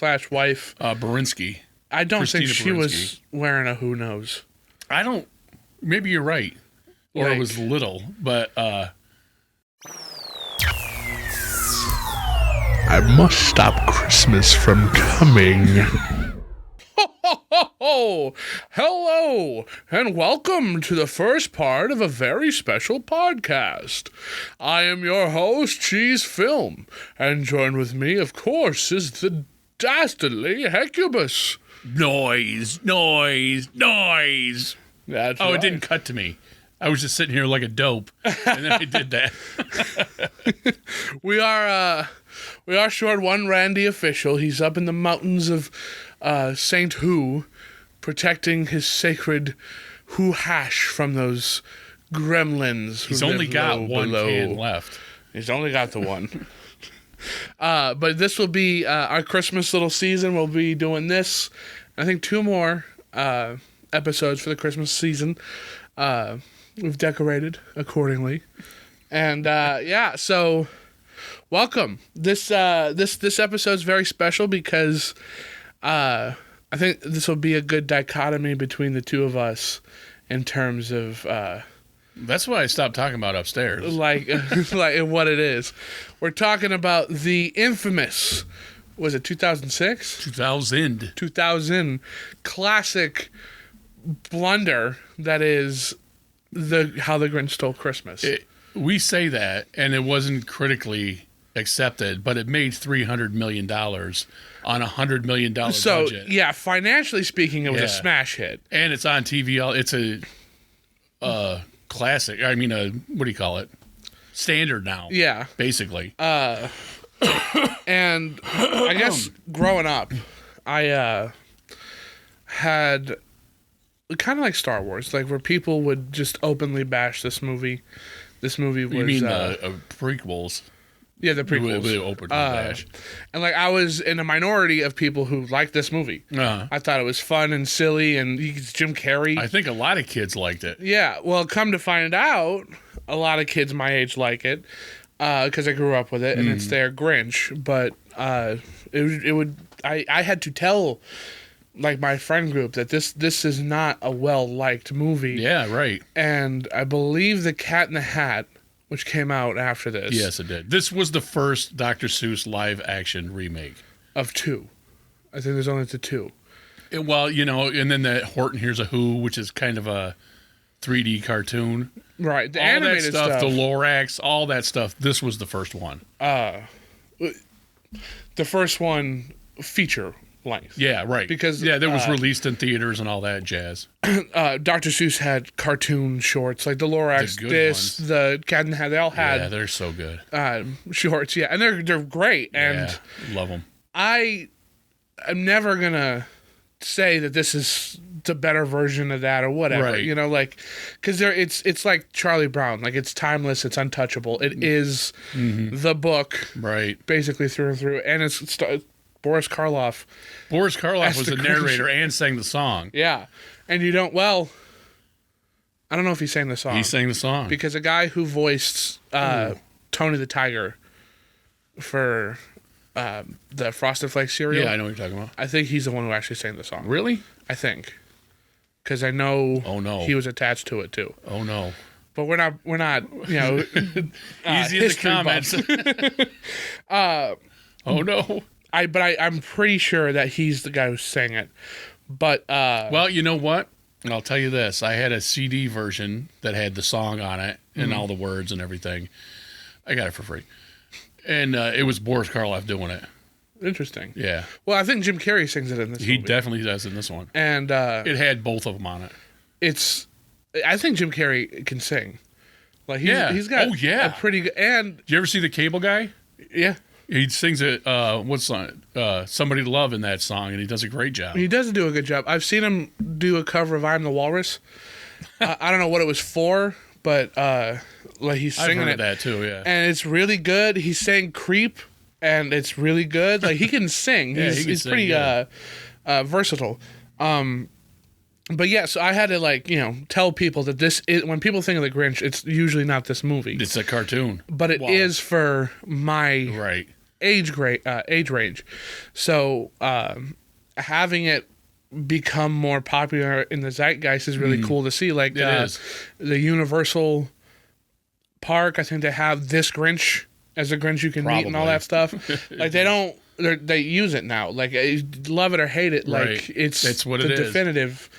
wife. Baranski. I don't think she Baranski. was wearing a who knows. Maybe you're right. Or it was little, but I must stop Christmas from coming. Oh, hello, and welcome to the first part of a very special podcast. I am your host, Cheese Film, and joined with me, of course, is the dastardly Hecubus. noise. That's Oh, right. it didn't cut to me. I was just sitting here like a dope, and then I did that. We are short one Randy official. He's up in the mountains of Saint Who, protecting his sacred Who hash from those gremlins. He's who only live got low one below. can left. He's only got the one. But this will be our Christmas little season. We'll be doing this. I think 2 more episodes for the Christmas season. We've decorated accordingly. And so welcome. This episode is very special because I think this will be a good dichotomy between the two of us in terms of That's why I stopped talking about upstairs. like what it is. We're talking about the infamous, was it 2006? 2000 classic blunder that is How the Grinch Stole Christmas. We say that, and it wasn't critically accepted, but it made $300 million on a $100 million budget. Yeah, financially speaking, it was a smash hit. And it's on TV. It's a classic. I mean, what do you call it? Standard now. Yeah. Basically. And I guess growing up, I had kind of like Star Wars, like where people would just openly bash this movie. This movie was... You mean prequels? Yeah, the prequels. They opened bash. And like I was in a minority of people who liked this movie. I thought it was fun and silly, and it's Jim Carrey. I think a lot of kids liked it. Yeah, well, come to find out, a lot of kids my age like it because I grew up with it, and it's their Grinch. But I had to tell like my friend group that this is not a well-liked movie. Yeah, right. And I believe The Cat in the Hat, which came out after this. Yes, it did. This was the first Dr. Seuss live-action remake. Of 2. I think there's only the 2. Well, and then the Horton Hears a Who, which is kind of a 3D cartoon. Right. The all animated that stuff, stuff. the Lorax, all that stuff. This was the first one. The first one feature length. Yeah, right. Because that was released in theaters and all that jazz. Dr. Seuss had cartoon shorts, like the Lorax discs, the Cat in the Hat. They all had. Yeah, they're so good. Shorts, yeah, and they're great. And love them. I'm never gonna say that this is the better version of that or whatever, right. Because it's like Charlie Brown, like it's timeless, it's untouchable. It is the book, right? Basically through and through, and it's Boris Karloff. Boris Karloff was the narrator and sang the song. Yeah, and I don't know if he sang the song. He sang the song because a guy who voiced Tony the Tiger for the Frosted Flakes cereal. Yeah, I know what you're talking about. I think he's the one who actually sang the song. Really? I think. Because I know he was attached to it too. Oh no. But we're not easy in the comments. Oh no. I'm pretty sure that he's the guy who sang it. But well, you know what? I'll tell you this. I had a CD version that had the song on it and all the words and everything. I got it for free. And it was Boris Karloff doing it. Interesting. Yeah. Well, I think Jim Carrey sings it in this movie. He definitely does in this one. And it had both of them on it. I think Jim Carrey can sing. Like he's got a pretty good. And did you ever see The Cable Guy? Yeah. He sings it. What's on Somebody to Love in that song, and he does a great job. He does do a good job. I've seen him do a cover of "I'm the Walrus." I don't know what it was for, but like he's singing I've heard it. of that too. Yeah. And it's really good. He's saying "creep," and it's really good. Like he can sing. He's sing, pretty versatile. But yeah, so I had to tell people that when people think of the Grinch, it's usually not this movie. It's a cartoon. But it is for my age range. So having it become more popular in the zeitgeist is really cool to see. Like the Universal Park, I think they have this Grinch as a Grinch you can meet and all that stuff. Like they use it now. Like love it or hate it, like it's what the it is. Definitive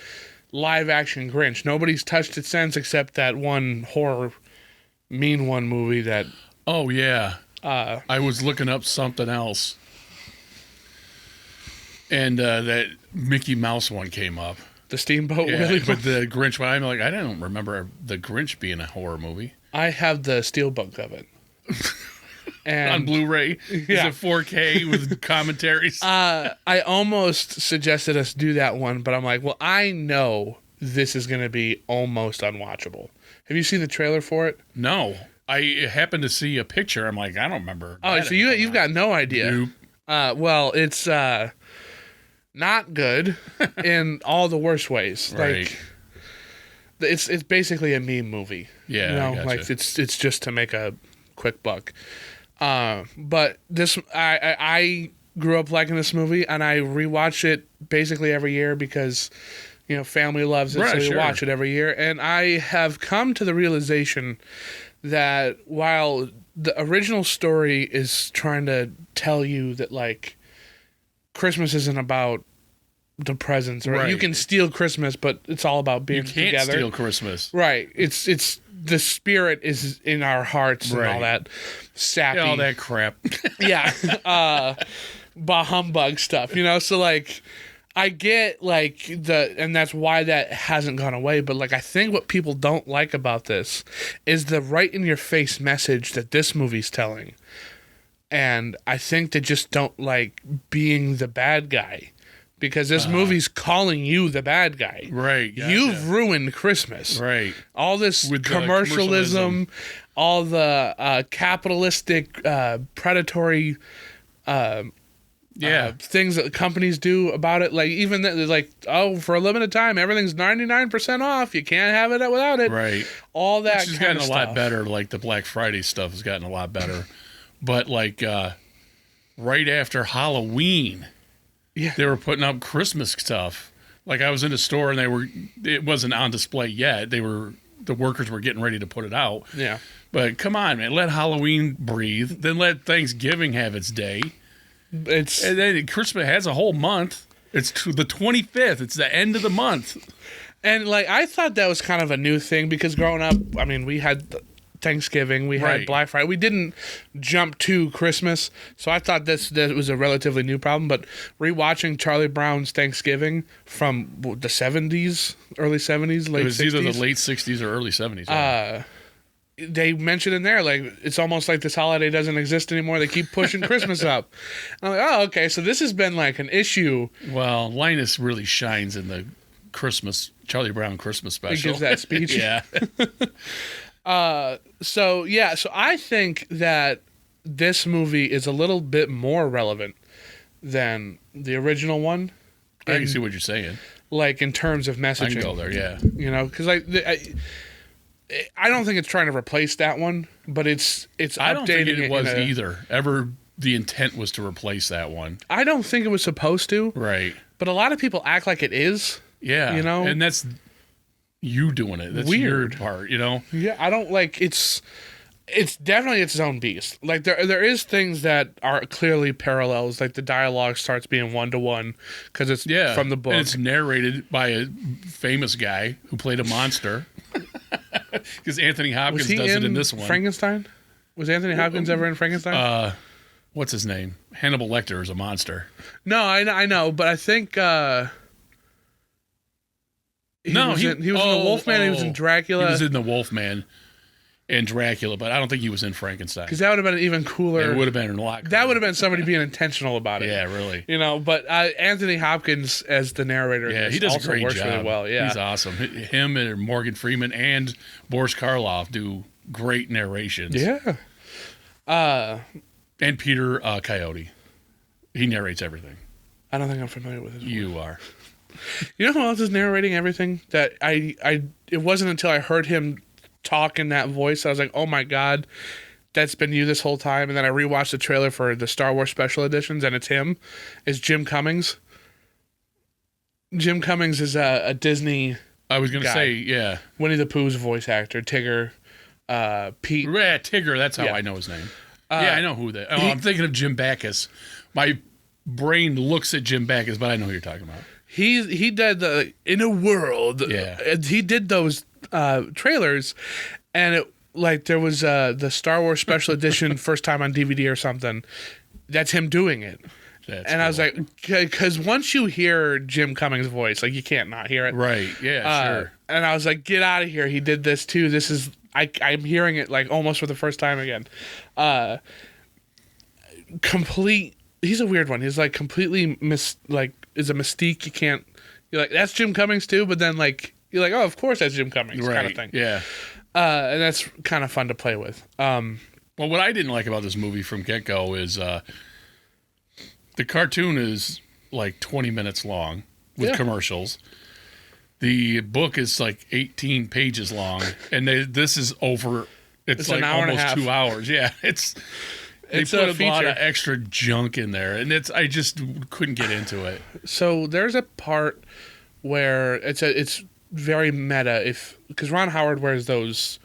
live action Grinch. Nobody's touched it since except that one horror Mean One movie that. Oh yeah. I was looking up something else, and that Mickey Mouse one came up. The Steamboat Yeah, Willie. but the Grinch one, I'm like, I don't remember the Grinch being a horror movie. I have the steelbook of it. And on Blu-ray. Yeah. Is it 4K with commentaries? I almost suggested us do that one, but I'm like, well, I know this is going to be almost unwatchable. Have you seen the trailer for it? No. I happened to see a picture. I'm like, I don't remember. Oh, so you've got no idea. Nope. Well, it's not good in all the worst ways. Right. Like it's basically a meme movie. Yeah, you know, I gotcha. like it's just to make a quick buck. But this I grew up liking this movie, and I rewatch it basically every year because family loves it, so we watch it every year. And I have come to the realization that while the original story is trying to tell you that like Christmas isn't about the presents, right? You can steal Christmas, but it's all about being together. You can't steal Christmas. Right. It's the spirit is in our hearts and all that sappy. Yeah, all that crap. Yeah. Bah humbug stuff, so like I get like and that's why that hasn't gone away, but like I think what people don't like about this is the right in your face message that this movie's telling. And I think they just don't like being the bad guy because this movie's calling you the bad guy. Right. Gotcha. You've ruined Christmas. Right. All this With commercialism, all the capitalistic, predatory things that companies do about it. Like even like, oh, for a limited time, everything's 99% off. You can't have it without it. Right. All that Which has gotten a lot better. Like the Black Friday stuff has gotten a lot better. But like right after Halloween, they were putting up Christmas stuff. Like I was in a store and it wasn't on display yet. The workers were getting ready to put it out. Yeah. But come on, man, let Halloween breathe. Then let Thanksgiving have its day. And then Christmas has a whole month. It's the 25th. It's the end of the month. And like I thought that was kind of a new thing because growing up, I mean, we had Thanksgiving, we had Black Friday. We didn't jump to Christmas, so I thought that was a relatively new problem. But rewatching Charlie Brown's Thanksgiving from the 70s, early 70s, late 60s. It was either the late 60s or early 70s. Yeah. They mentioned in there, like, it's almost like this holiday doesn't exist anymore. They keep pushing Christmas up. And I'm like, oh, okay, so this has been like an issue. Well, Linus really shines in the Charlie Brown Christmas special. He gives that speech. Yeah. So I think that this movie is a little bit more relevant than the original one. I can see what you're saying. Like, in terms of messaging. I can go there, yeah. Because I don't think it's trying to replace that one, but it's updating. I don't think it was either. Ever the intent was to replace that one. I don't think it was supposed to. Right. But a lot of people act like it is. Yeah. And that's you doing it. That's weird your part, Yeah, I don't like it's definitely its own beast. Like there is things that are clearly parallels. Like the dialogue starts being 1-to-1 because it's from the book. And it's narrated by a famous guy who played a monster. Because Anthony Hopkins does it in this one. Frankenstein? Was Anthony Hopkins ever in Frankenstein? What's his name? Hannibal Lecter is a monster. No, I know, but I think he was in the Wolfman. He was in Dracula. He was in the Wolfman and Dracula, but I don't think he was in Frankenstein. Because that would have been even cooler. It would have been a lot cooler. That would have been somebody being intentional about it. Yeah, really. But Anthony Hopkins as the narrator. Yeah, he does also a great works job. really well. Yeah, he's awesome. Him and Morgan Freeman and Boris Karloff do great narrations. Yeah. And Peter Coyote. He narrates everything. I don't think I'm familiar with his voice. You are. You know who else is narrating everything? That it wasn't until I heard him talk in that voice I was like, oh my God, that's been you this whole time. And then I rewatched the trailer for the Star Wars special editions, and it's him. It's Jim Cummings. Jim Cummings is a Disney. I was gonna guy. say, yeah, Winnie the Pooh's voice actor, Tigger, Pete. yeah, Tigger. That's how Yeah. I know his name. Yeah, I know who that. I'm thinking of Jim Backus. My brain looks at Jim Backus, but I know who you're talking about. He did the In a World. Yeah. He did those trailers, and it like there was the Star Wars special edition first time on DVD or something. That's him doing it. That's and I was like, because once you hear Jim Cummings' voice, like you can't not hear it. right, yeah, sure. And I was like, get out of here. He did this too. This is I'm hearing it like almost for the first time again. Complete. He's a weird one. He's like completely is a mystique. You can't. You're like, that's Jim Cummings too, but then like you're like, oh, of course that's Jim Cummings, Right, kind of thing. yeah. And that's kind of fun to play with. Well, what I didn't like about this movie from get-go is the cartoon is like 20 minutes long with commercials. The book is like 18 pages long, and this is over. It's like an hour and a almost half. 2 hours. Yeah, they It's put a a lot feature. of extra junk in there, and I just couldn't get into it. So there's a part where it's very meta because Ron Howard wears those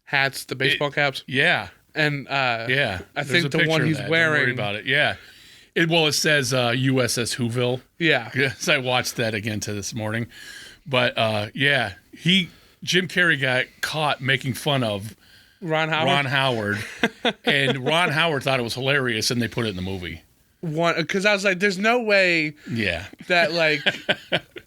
hats, the baseball caps, Yeah, and yeah. I There's think a the picture one of he's that. Don't worry wearing. about it. Yeah. It says USS Whoville. Yeah. Yes, I watched that again this morning. But yeah, Jim Carrey got caught making fun of Ron Howard. And Ron Howard thought it was hilarious, and they put it in the movie. Because I was like, there's no way Yeah, that like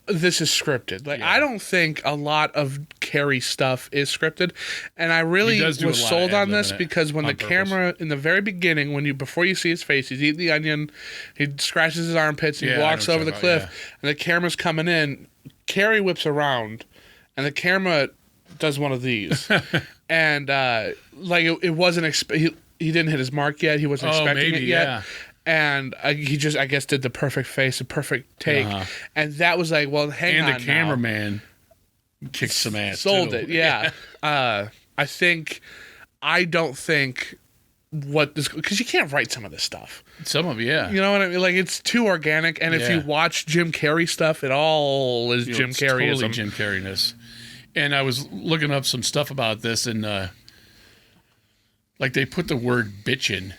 this is scripted. Like Yeah. I don't think a lot of Carrey stuff is scripted, and I really He does do was a lot sold of on ad-lib this in it because when on the purpose. camera in the very beginning, before you see his face, he's eating the onion, he scratches his armpits, he Yeah, I know walks what over the you're cliff, talking about, and the camera's coming in. Carrey whips around, and the camera does one of these, and like it wasn't he didn't hit his mark yet. He wasn't expecting it yet. yeah. And he just, I guess, did the perfect face, the perfect take. And that was like, well, hang on. And the cameraman kicked some ass. Sold too. it, yeah. I don't think what this, because you can't write some of this stuff. Some of it, yeah. You know what I mean? Like, it's too organic. And if Yeah. you watch Jim Carrey stuff, it all is Jim It's Carreyism. totally Jim Carrey-ness. And I was looking up some stuff about this, and like they put the word bitchin'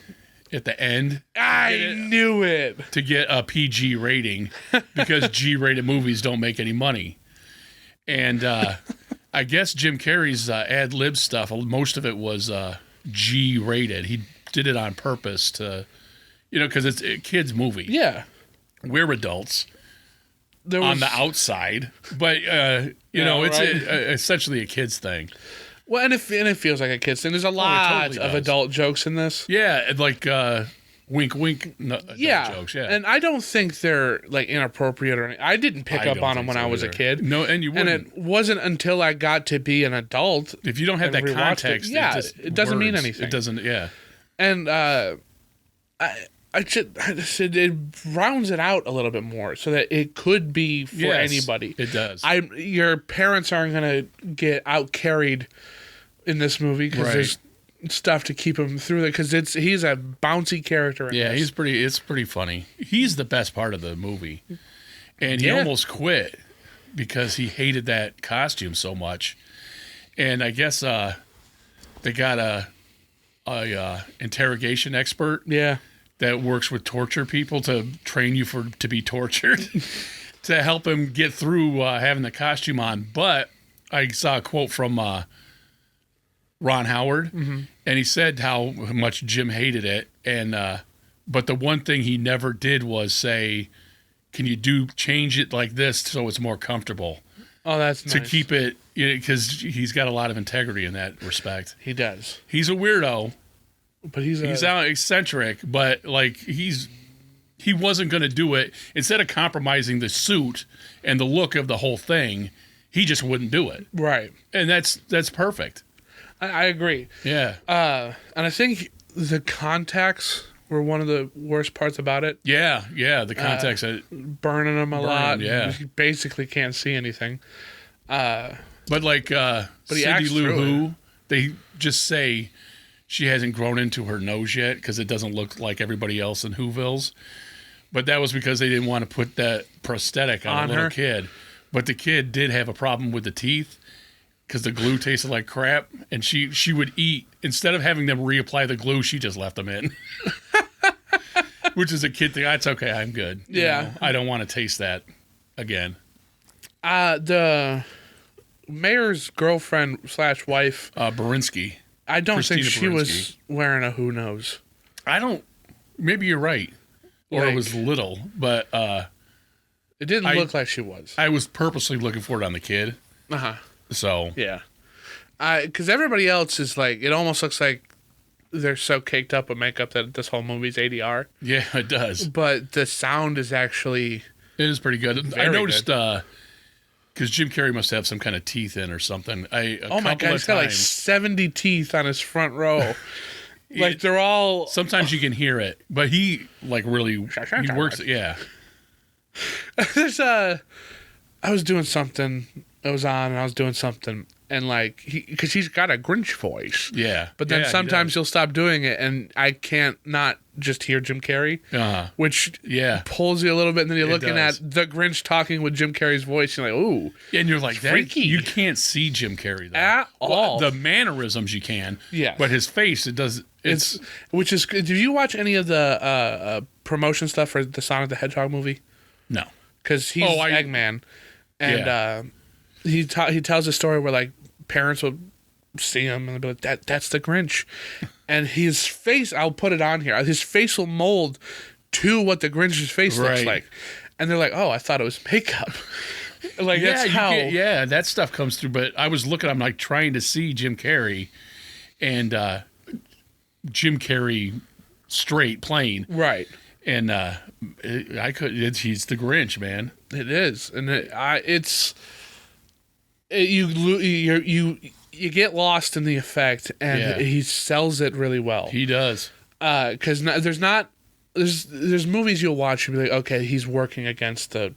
at the end I knew it. to get a PG rating because G-rated movies don't make any money. And I guess Jim Carrey's ad-lib stuff, most of it was G-rated. He did it on purpose to, because it's a kid's movie. Yeah. We're adults There on the outside, but, it's right. essentially a kid's thing. Well, and it feels like a kid's thing. There's a lot totally of does. adult jokes in this. Yeah, and like wink, wink Yeah. jokes. Yeah. And I don't think they're like inappropriate or anything. I didn't pick I up don't on them think when so I was a either. kid. No, and you And wouldn't. it wasn't until I got to be an adult. If you don't have that and rewatched context, it, it doesn't mean words. anything. It doesn't, yeah. And it rounds it out a little bit more so that it could be for Yes, anybody. It does. Your parents aren't going to get out carried in this movie because Right. there's stuff to keep him through it because he's a bouncy character in Yeah, this. it's pretty funny. He's the best part of the movie. And he Yeah. almost quit because he hated that costume so much. And I guess they got a interrogation expert Yeah. that works with torture people to train you to be tortured to help him get through having the costume on. But I saw a quote from Ron Howard, and he said how much Jim hated it, and but the one thing he never did was say, "Can you change it like this so it's more comfortable?" Oh, that's nice. To keep it, because he's got a lot of integrity in that respect. He does. He's a weirdo. But he's out eccentric, but like he wasn't going to do it. Instead of compromising the suit and the look of the whole thing, he just wouldn't do it. right. And that's perfect. I agree. Yeah. And I think the contacts were one of the worst parts about it. Yeah. The context. Burning them a lot. yeah. You basically can't see anything. But like he Cindy acts Lou through Who, they just say she hasn't grown into her nose yet because it doesn't look like everybody else in Whoville's. But that was because they didn't want to put that prosthetic on a little kid. But the kid did have a problem with the teeth because the glue tasted like crap. And she would eat. Instead of having them reapply the glue, she just left them in. Which is a kid thing. It's okay. I'm good. Yeah. You know, I don't want to taste that again. The mayor's girlfriend / wife, Baranski. I don't Christina think she Baranski. was wearing a who knows. I don't. Maybe you're right. Or it was little, but it didn't look like she was. I was purposely looking for it on the kid. So yeah, because everybody else is like, it almost looks like they're so caked up with makeup that this whole movie's ADR. Yeah, it does. But the sound is actually it is pretty good. I noticed because Jim Carrey must have some kind of teeth in or something. Oh my god, he's got like 70 teeth on his front row. Like they're all. Sometimes you can hear it, but he like really he works. Yeah. There's I was doing something. It was on, and I was doing something, and like because he's got a Grinch voice. Yeah. But then sometimes he'll stop doing it, and I can't not just hear Jim Carrey, which pulls you a little bit, and then you're looking at the Grinch talking with Jim Carrey's voice, and you're like, ooh. And you're like, freaky. You can't see Jim Carrey though. At all. The mannerisms you can. Yeah. But his face, it does. Which is good. Did you watch any of the promotion stuff for the Sonic the Hedgehog movie? No. Because he's Eggman, and he tells a story where like parents will see him and they'll be like, that's the Grinch, and his face, I'll put it on here, his face will mold to what the Grinch's face looks like, and they're like, oh, I thought it was makeup. Like that's how that stuff comes through. But I was looking, I'm like trying to see Jim Carrey, and Jim Carrey straight plain and I could. He's the Grinch, man. It is, and you get lost in the effect, and he sells it really well. He does. Because there's movies you'll watch and be like, okay, he's working against the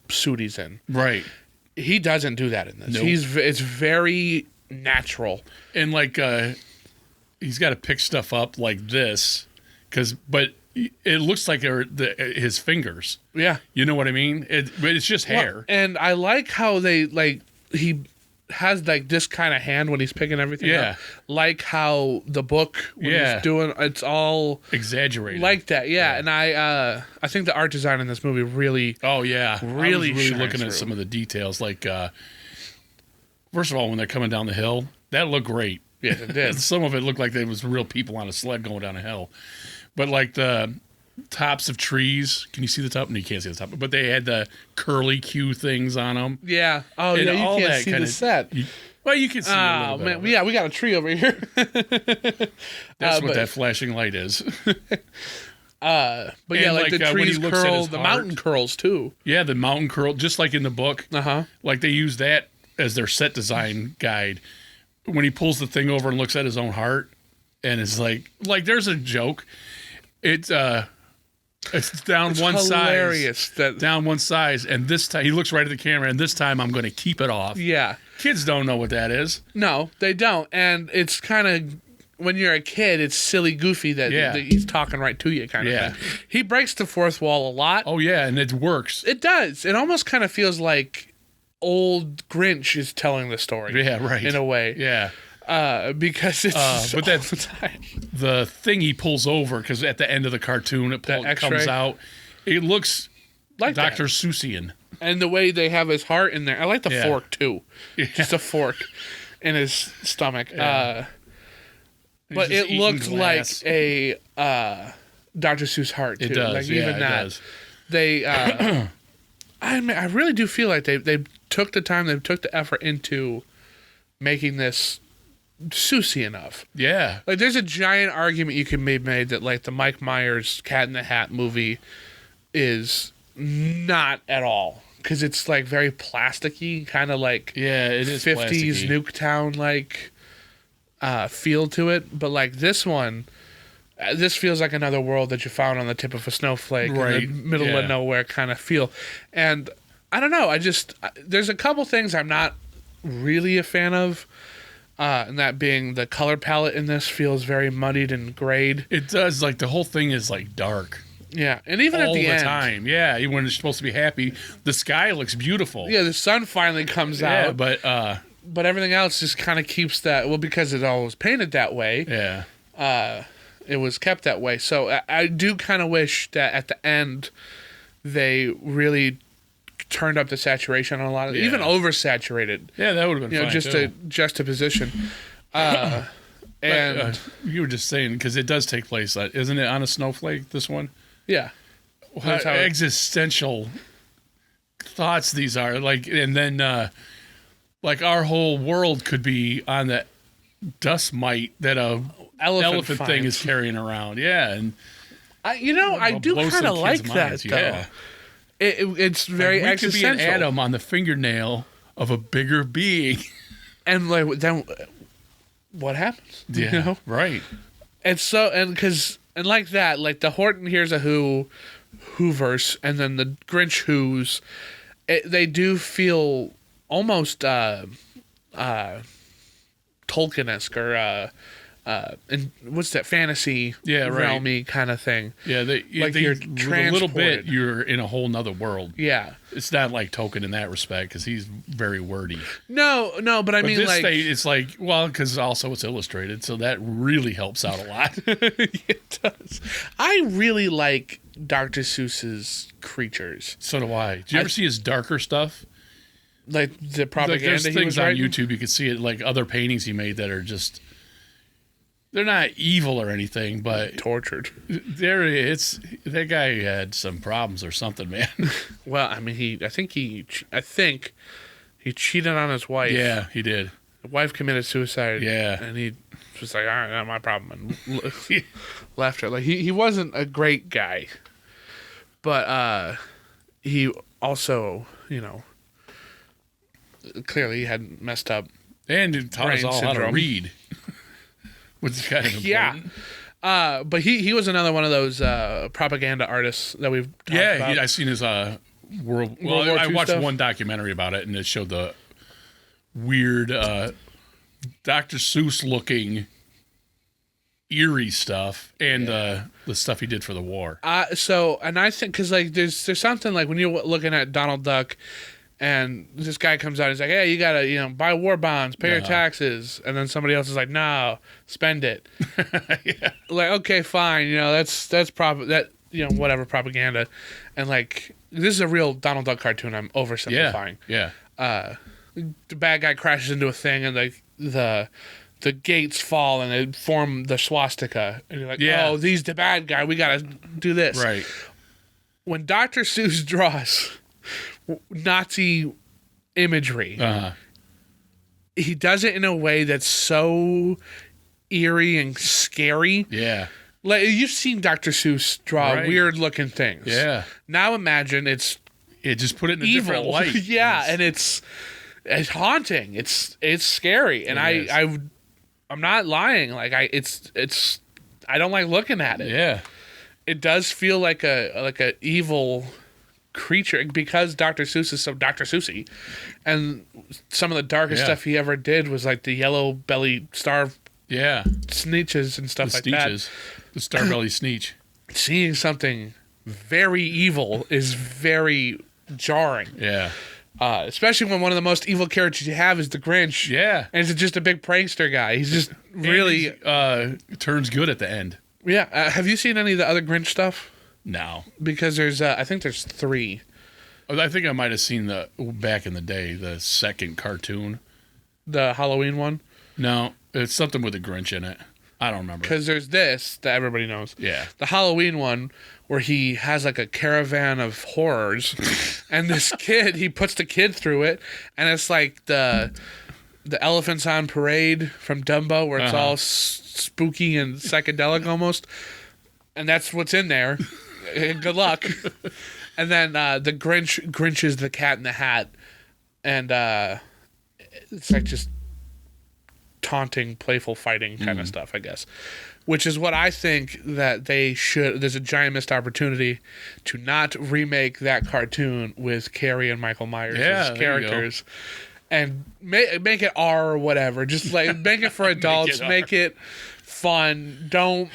suit he's in. Right. He doesn't do that in this. Nope. It's very natural, and like he's got to pick stuff up like this, but it looks like his fingers. Yeah, you know what I mean. But it's just hair. Well, and I like how he has like this kind of hand when he's picking everything up. Like how the book when he's doing, it's all exaggerated like that. And I think the art design in this movie really really I was really looking at some of the details. Like first of all, when they're coming down the hill, that looked great. Yeah, it did. Some of it looked like there was real people on a sled going down a hill. But like the tops of trees, can you see the top? No, you can't see the top. But they had the curly Q things on them. Yeah. Oh, and yeah. You can't see the set. You can see a little bit. Man. Yeah, we got a tree over here. That's what that flashing light is. But yeah, like the trees curl, the mountain curls too. Yeah, the mountain curl, just like in the book. Like they use that as their set design guide. When he pulls the thing over and looks at his own heart, and it's like there's a joke. It's down one hilarious size. Down one size, and this time he looks right at the camera, and this time I'm going to keep it off. Yeah, kids don't know what that is. No, they don't, and it's kind of when you're a kid, it's silly, goofy that he's talking right to you, kind of thing. He breaks the fourth wall a lot. Oh yeah, and it works. It does. It almost kind of feels like old Grinch is telling the story. Yeah, right. In a way. Yeah. Because it's but that's the thing he pulls over, because at the end of the cartoon it comes out. It looks like Dr. Seussian. And the way they have his heart in there. I like the fork too. Just a fork in his stomach. But it looked like a Dr. Seuss heart too. It does. Like even that. Does. They I really do feel like they took the time, they took the effort into making this Seussian enough. Yeah. Like there's a giant argument you can be made that like the Mike Myers Cat in the Hat movie is not at all, because it's like very plasticky, kind of like it is 50s plasticky. Nuketown like feel to it. But like this one, this feels like another world that you found on the tip of a snowflake, in the middle of nowhere kind of feel. And I don't know, there's a couple things I'm not really a fan of. And that being the color palette in this feels very muddied and grayed. It does. Like, the whole thing is, like, dark. Yeah, and even all at the end. time. Yeah, even when it's supposed to be happy, the sky looks beautiful. Yeah, the sun finally comes out. But everything else just kind of keeps that, well, because it all was painted that way. Yeah. It was kept that way. So I do kind of wish that at the end they really turned up the saturation on a lot of even oversaturated. Yeah, that would have been fine, just too. a juxtaposition. And you were just saying, because it does take place, isn't it on a snowflake, this one? Yeah. What existential thoughts these are. Like, and then, like, our whole world could be on the dust mite that a elephant thing is carrying around. Yeah, and I do kind of like that, though. Yeah. It's very existential. Could be an atom on the fingernail of a bigger being. And, like, then what happens? Yeah, you know? Right. And so, and like that, like the Horton Hears a Whoverse, and then the Grinch Who's, they do feel almost Tolkien-esque or and what's that, fantasy realmy kind of thing. Yeah, like you're transported. A little bit, you're in a whole nother world. Yeah, it's not like Tolkien in that respect because he's very wordy. No, but I mean, this like it's like, well, because also it's illustrated, so that really helps out a lot. It does. I really like Dr. Seuss's creatures. So do I. Did you ever see his darker stuff? Like the propaganda. There's he things was on writing? YouTube you can see it, like other paintings he made that are just. They're not evil or anything, but tortured. That guy had some problems or something, man. Well, I mean, I think he cheated on his wife. Yeah, he did. The wife committed suicide. Yeah, and he was like, "All right, not my problem," and left her. Like he wasn't a great guy, but he also, clearly had messed up. And it taught us all how to read. Which is kind of important. Yeah. But he was another one of those propaganda artists that we've talked about. I seen his World War I II watched stuff? one documentary about it, and it showed the weird Dr. Seuss looking eerie stuff and the stuff he did for the war. And I think, because like there's something like when you're looking at Donald Duck, and this guy comes out and he's like, "Hey, you gotta, buy war bonds, pay your taxes," and then somebody else is like, "No, spend it." Yeah. Like, okay, fine, that's whatever propaganda, and like this is a real Donald Duck cartoon. I'm oversimplifying. Yeah. The bad guy crashes into a thing, and like the gates fall and they form the swastika, and you're like, "Oh, he's the bad guy. We gotta do this." Right. When Dr. Seuss draws Nazi imagery, he does it in a way that's so eerie and scary. Yeah. Like, you've seen Dr. Seuss draw weird looking things. Yeah. Now imagine it's just put it in a evil. different light. Yeah, and it's haunting. It's scary, and I'm not lying. Like I don't like looking at it. Yeah. It does feel like a evil creature because Dr. Seuss is so Dr. Seussy, and some of the darkest stuff he ever did was like the yellow belly star sneeches and stuff like that. The star belly sneech. Seeing something very evil is very jarring. Yeah. Especially when one of the most evil characters you have is the Grinch. Yeah. And he's just a big prankster guy. He's just really turns good at the end. Yeah. Have you seen any of the other Grinch stuff? No. Because I think there's 3. I think I might have seen back in the day, the second cartoon. The Halloween one? No, it's something with a Grinch in it. I don't remember. Because there's this that everybody knows. Yeah. The Halloween one where he has like a caravan of horrors and this kid, he puts the kid through it, and it's like the Elephants on Parade from Dumbo where it's all spooky and psychedelic almost. And that's what's in there. Good luck. And then the Grinch is the Cat in the Hat, and it's like just taunting, playful fighting kind of stuff, I guess. Which is what I think that they should. There's a giant missed opportunity to not remake that cartoon with Carrey and Michael Myers as characters, and make it R or whatever. Just like make it for adults. Make it fun. Don't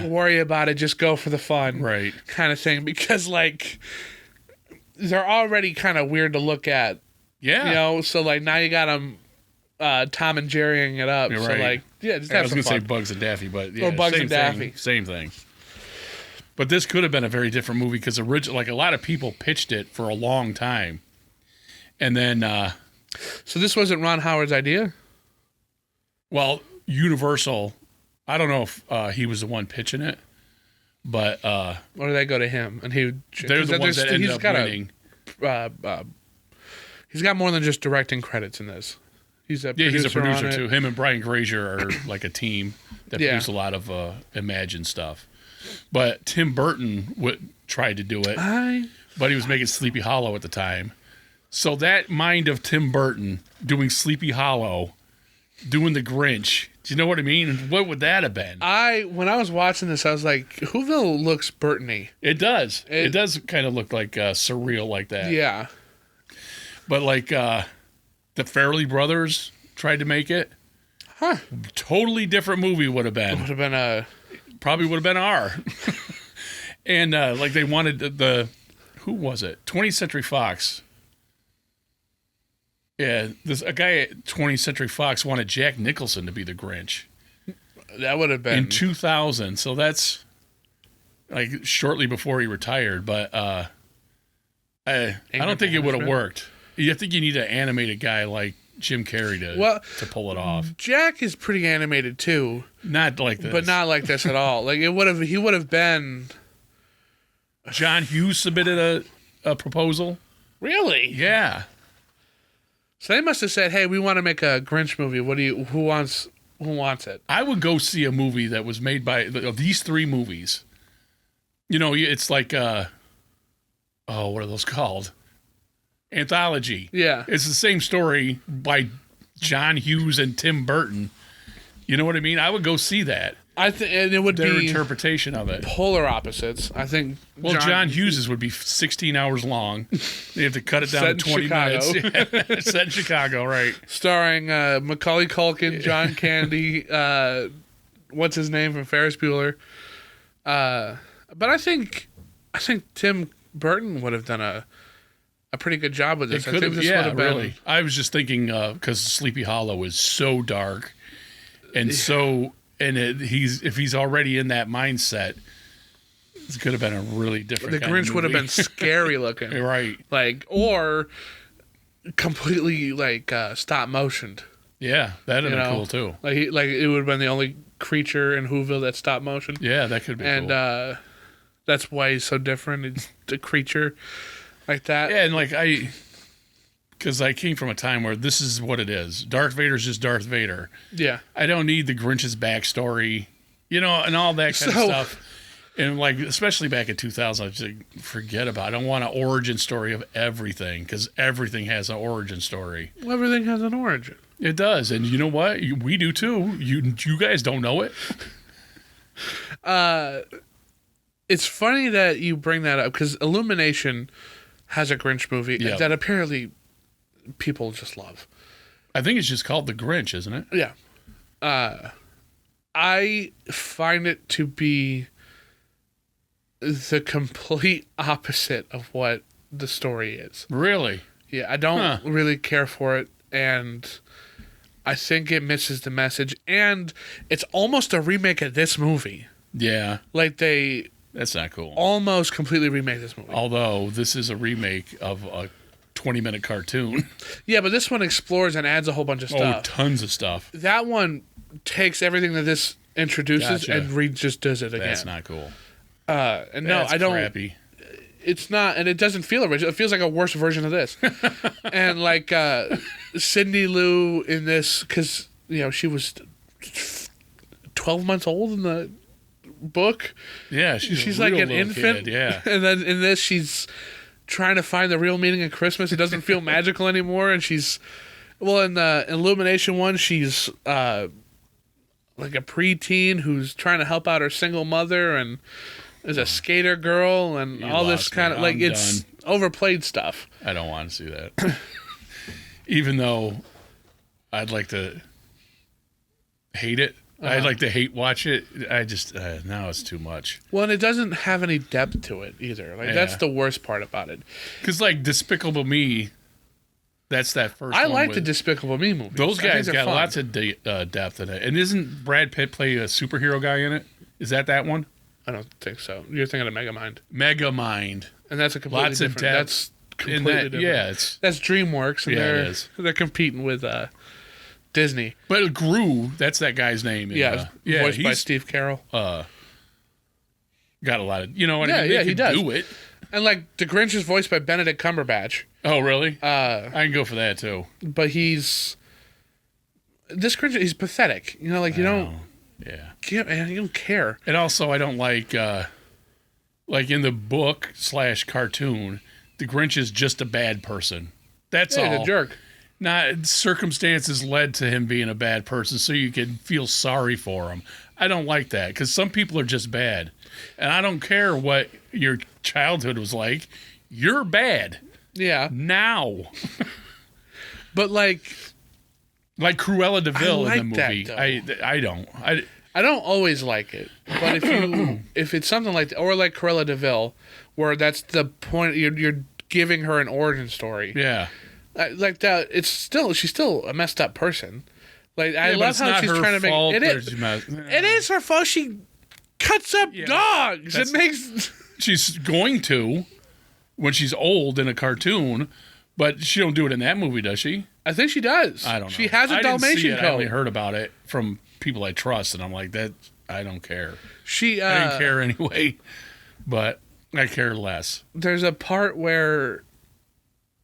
worry about it. Just go for the fun, right? Kind of thing. Because like they're already kind of weird to look at. Yeah, you know. So like now you got them Tom and Jerrying it up. You're so right. like just have I was some gonna fun. say Bugs and Daffy, but yeah, Or Bugs same and Daffy. thing, same thing. But this could have been a very different movie because like a lot of people pitched it for a long time, and then So this wasn't Ron Howard's idea? well, Universal. I don't know if he was the one pitching it, but Or did they go to him? And they're the ones that ended up winning. He's got more than just directing credits in this. He's a producer too. Him and Brian Grazer are like a team that produce a lot of Imagine stuff. But Tim Burton tried to do it, but he was making Sleepy Hollow at the time. So that mind of Tim Burton doing Sleepy Hollow, doing the Grinch, do you know what I mean? What would that have been? When I was watching this, I was like, Whoville looks Burton-y. It does. It does kind of look like surreal like that. Yeah. But like the Farrelly brothers tried to make it. Huh. Totally different movie would have been. Would have been Probably would have been R. And like they wanted who was it? 20th Century Fox. Yeah, a guy at 20th Century Fox wanted Jack Nicholson to be the Grinch. That would have been in 2000. So that's like shortly before he retired. But I don't think it would have worked. I think you need an animated guy like Jim Carrey to pull it off. Jack is pretty animated too. Not like this. But not like this at all. Like he would have been. John Hughes submitted a proposal. Really? Yeah. So they must have said, "Hey, we want to make a Grinch movie. Who wants it?" I would go see a movie that was made by these three movies. You know, it's like what are those called? Anthology. Yeah. It's the same story by John Hughes and Tim Burton. You know what I mean? I would go see that. And it would their be interpretation of it. Polar opposites. I think. Well, John Hughes's would be 16 hours long. They have to cut it down to 20 minutes. Yeah. Set in Chicago, right? Starring Macaulay Culkin, John Candy, what's his name from Ferris Bueller. But I think Tim Burton would have done a pretty good job with this. I think this would have been. Really. I was just thinking because Sleepy Hollow is so dark and so. And if he's already in that mindset, it could have been a really different. The Grinch would have been scary looking, right? Like or completely like stop motioned. Yeah, that'd have been cool too. Like it would have been the only creature in Whoville that stopped motion. Yeah, that could be. And cool. That's why he's so different. It's a creature like that. Yeah, and like because I came from a time where this is what it is. Darth Vader's just Darth Vader. Yeah. I don't need the Grinch's backstory, and all that kind of stuff. And like, especially back in 2000, I was like, forget about it. I don't want an origin story of everything because everything has an origin story. Well, everything has an origin. It does. And you know what? We do too. You guys don't know it. It's funny that you bring that up because Illumination has a Grinch movie that apparently people just love. I think it's just called The Grinch, isn't it? Yeah. I find it to be the complete opposite of what the story is. Really? Yeah, I don't really care for it, and I think it misses the message, and it's almost a remake of this movie. Yeah. Like That's not cool. Almost completely remade this movie. Although this is a remake of a 20-minute cartoon. Yeah, but this one explores and adds a whole bunch of stuff. Oh, tons of stuff. That one takes everything that this introduces and just does it again. That's not cool. And no, I don't. Crappy. It's not, and it doesn't feel original. It feels like a worse version of this. And like Cindy Lou in this, because she was 12 months old in the book. Yeah, she's like an infant. Kid, yeah, and then in this, she's trying to find the real meaning of Christmas. It doesn't feel magical anymore, and she's in the Illumination one, she's like a preteen who's trying to help out her single mother, and is a skater girl, and all this kind of like it's overplayed stuff. I don't want to see that. even though I'd like to hate it. I'd like to hate watch it. I just now it's too much. Well, and it doesn't have any depth to it either. Like that's the worst part about it. Because like Despicable Me, that's that first. I one like with, the Despicable Me movies. Those guys got fun. lots of depth in it. And isn't Brad Pitt play a superhero guy in it? Is that one? I don't think so. You're thinking of Megamind. Megamind, and that's a completely lots different. Of depth. That's completely different. Yeah, that's DreamWorks, and they're competing with Disney. But Gru, that's that guy's name. Voiced by Steve Carell. Got a lot of, I mean, he does. Do it. And like the Grinch is voiced by Benedict Cumberbatch. Oh, really? I can go for that too. But this Grinch, he's pathetic. You don't. Yeah. You don't care. And also, I don't like in the book / cartoon, the Grinch is just a bad person. That's all. He's a jerk. Not circumstances led to him being a bad person, so you can feel sorry for him. I don't like that because some people are just bad, and I don't care what your childhood was like. You're bad. Yeah. Now. But like Cruella de Vil in the movie. That, I don't. I don't always like it, but if it's something like or like Cruella de Vil, where that's the point you're giving her an origin story. Yeah. Like that, she's still a messed up person. Like I love how she's trying to make it is. It is her fault. She cuts up dogs. It makes. She's going to when she's old in a cartoon, but she don't do it in that movie, does she? I think she does. I don't know. She has a Dalmatian coat. I only heard about it from people I trust, and I'm like that. I don't care. I didn't care anyway, but I care less. There's a part where.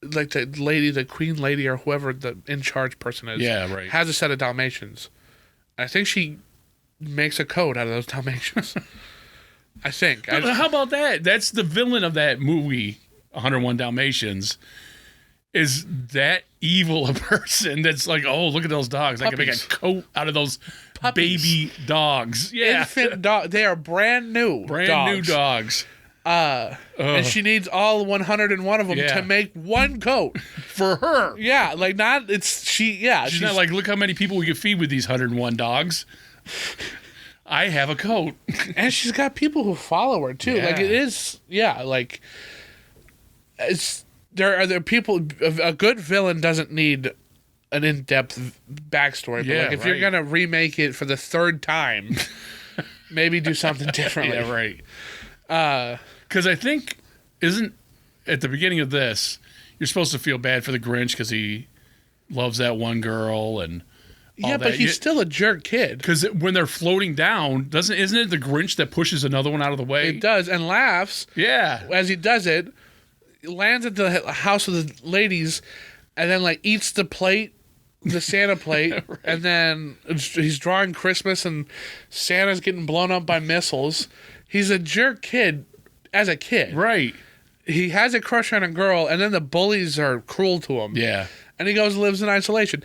Like the queen lady or whoever the in charge person is, has a set of Dalmatians. I think she makes a coat out of those Dalmatians. I think. How about that? That's the villain of that movie, 101 Dalmatians. Is that evil a person that's like, oh, look at those dogs. I can make a coat out of those baby dogs. Yeah. Infant dog. They are brand new dogs. And she needs all 101 of them to make one coat for her. Yeah, like not it's she. Yeah, she's not like, look how many people we can feed with these 101 dogs. I have a coat, and she's got people who follow her too. Like it is, like it's there are people. A good villain doesn't need an in-depth backstory. But like if you're gonna remake it for the third time, maybe do something differently. Yeah, right. Because I think, isn't at the beginning of this, you're supposed to feel bad for the Grinch because he loves that one girl and all that. But he's still a jerk kid. Because when they're floating down, isn't it the Grinch that pushes another one out of the way? It does, and laughs. Yeah. As he does it, lands at the house of the ladies, and then like eats the plate, the Santa plate, right. And then he's drawing Christmas, and Santa's getting blown up by missiles. He's a jerk kid. As a kid. Right. He has a crush on a girl, and then the bullies are cruel to him. Yeah. And he goes and lives in isolation.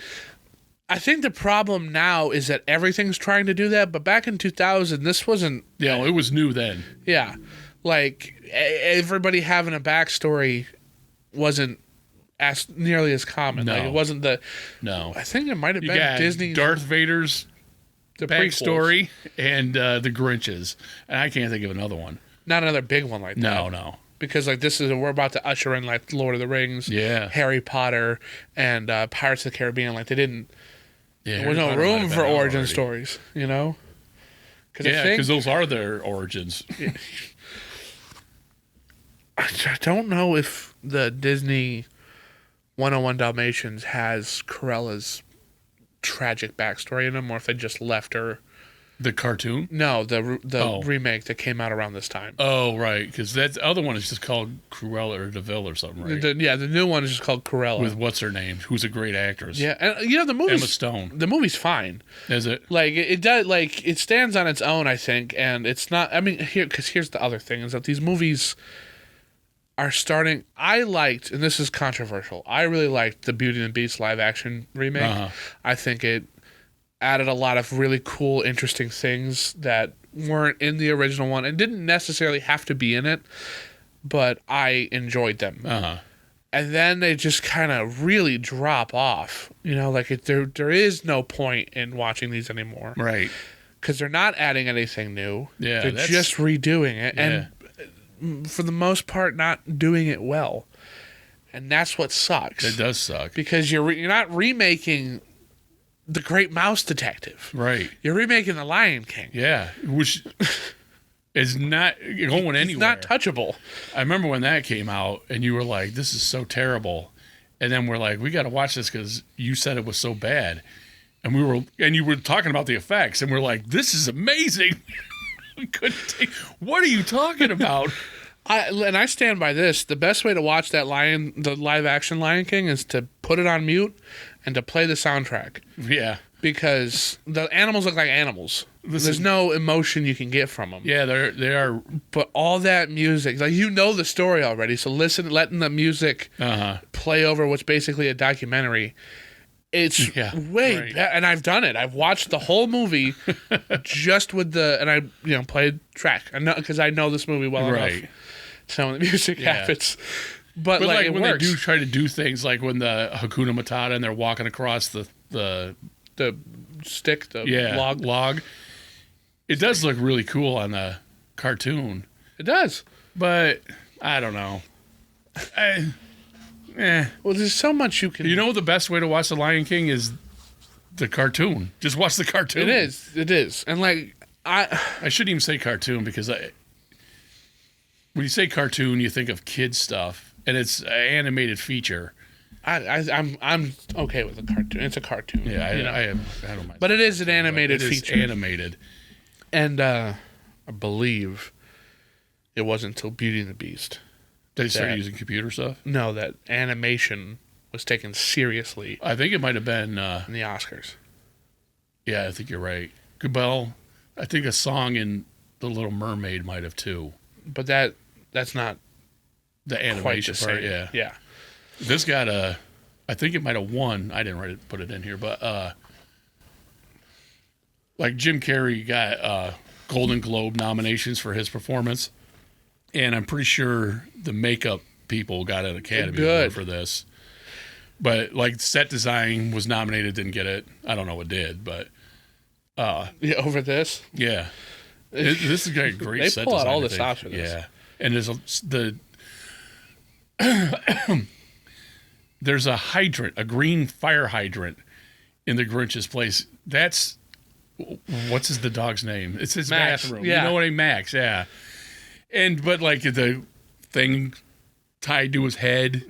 I think the problem now is that everything's trying to do that, but back in 2000, this wasn't... Yeah, it was new then. Yeah. Like, everybody having a backstory wasn't nearly as common. No. Like, it wasn't the... No. I think it might have been Disney's... Darth Vader's the backstory and the Grinch's. And I can't think of another one. Not another big one like that. No. Because like we're about to usher in like Lord of the Rings, Harry Potter, and Pirates of the Caribbean. Like they didn't. Yeah, there was no room for origin stories, Because those are their origins. I don't know if the Disney 101 Dalmatians has Cruella's tragic backstory in them, or if they just left her. The cartoon? No, the remake that came out around this time. Oh, right, because that other one is just called Cruella or DeVille or something, right? The new one is just called Cruella. With what's her name? Who's a great actress. Yeah, and the movie Emma Stone. The movie's fine. Is it? Like it does. Like it stands on its own, I think, and it's not. I mean, here's the other thing is that these movies are starting. I liked, and this is controversial. I really liked the Beauty and the Beast live action remake. Uh-huh. I think it added a lot of really cool, interesting things that weren't in the original one and didn't necessarily have to be in it, but I enjoyed them. Uh-huh. and then they just kind of really drop off. You know, like there is no point in watching these anymore. Right. Because they're not adding anything new. Yeah. They're just redoing it. Yeah. And for the most part, not doing it well. And that's what sucks. It does suck. Because you're not remaking The Great Mouse Detective. Right. You're remaking The Lion King. Yeah. Which is not going anywhere. It's not touchable. I remember when that came out and you were like, this is so terrible. And then we're like, we got to watch this because you said it was so bad. And you were talking about the effects and we're like, this is amazing. We couldn't take, what are you talking about? I stand by this. The best way to watch the live action Lion King is to put it on mute and to play the soundtrack. Yeah. Because the animals look like animals. There's no emotion you can get from them. Yeah, they are. But all that music, like you know the story already, so letting the music play over what's basically a documentary. It's way better, and I've done it. I've watched the whole movie just with and I played track. I know because I know this movie well enough. So when the music happens, but like it when works. They do try to do things like when the Hakuna Matata and they're walking across the stick, the log. It does look really cool on the cartoon. It does, but I don't know. Well, there's so much you can. You know, the best way to watch The Lion King is the cartoon. Just watch the cartoon. It is, and like I shouldn't even say cartoon because when you say cartoon, you think of kids stuff, and it's an animated feature. I'm okay with a cartoon. It's a cartoon. Yeah, I don't mind. But it is an animated feature. It's animated, and I believe it wasn't until Beauty and the Beast. They started using computer stuff? No, that animation was taken seriously. I think it might have been... in the Oscars. Yeah, I think you're right. Well, I think a song in The Little Mermaid might have too. But that's not the animation part, yeah. Yeah. This got I think it might have won. I didn't put it in here, but like Jim Carrey got Golden Globe nominations for his performance. And I'm pretty sure the makeup people got an Academy Award for this. But, like, set design was nominated, didn't get it. I don't know what did, but... over this? Yeah. This is a great set design. They pull out all the stops for this. Yeah. And there's a hydrant, a green fire hydrant in the Grinch's place. That's... What's the dog's name? It's his Max. bathroom. Yeah. You know what I mean? Max, yeah. But like the thing tied to his head,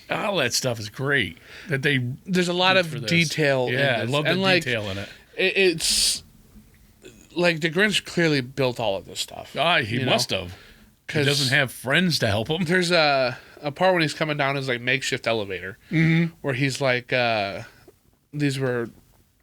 all that stuff is great. There's a lot of detail. Yeah, in this. I love the and detail in it. It's like the Grinch clearly built all of this stuff. He must have. He doesn't have friends to help him. There's a part when he's coming down his like makeshift elevator, where he's like, these were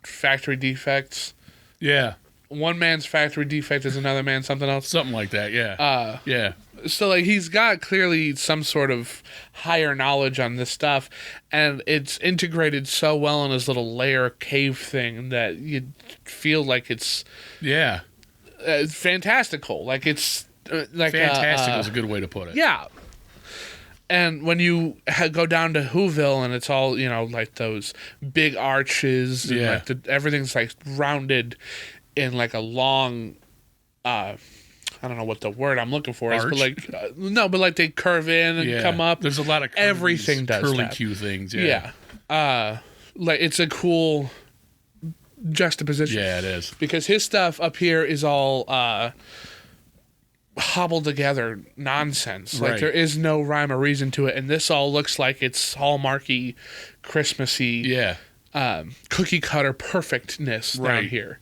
factory defects. Yeah. One man's factory defect is another man's something else. Something like that, yeah. Yeah. So, like, he's got clearly some sort of higher knowledge on this stuff, and it's integrated so well in his little lair cave thing that you feel like it's... Yeah. Fantastical. Like, it's... Fantastic was a good way to put it. Yeah. And when you go down to Whoville, and it's all, like those big arches, and like everything's, like, rounded... in like a long, I don't know what the word I'm looking for is, but like but like they curve in and come up. There's a lot of everything does curly that. Q things. Yeah. Like it's a cool juxtaposition. Yeah, it is because his stuff up here is all hobbled together nonsense. Like there is no rhyme or reason to it, and this all looks like it's hallmarky, Christmassy. Yeah. Cookie cutter perfectness down here.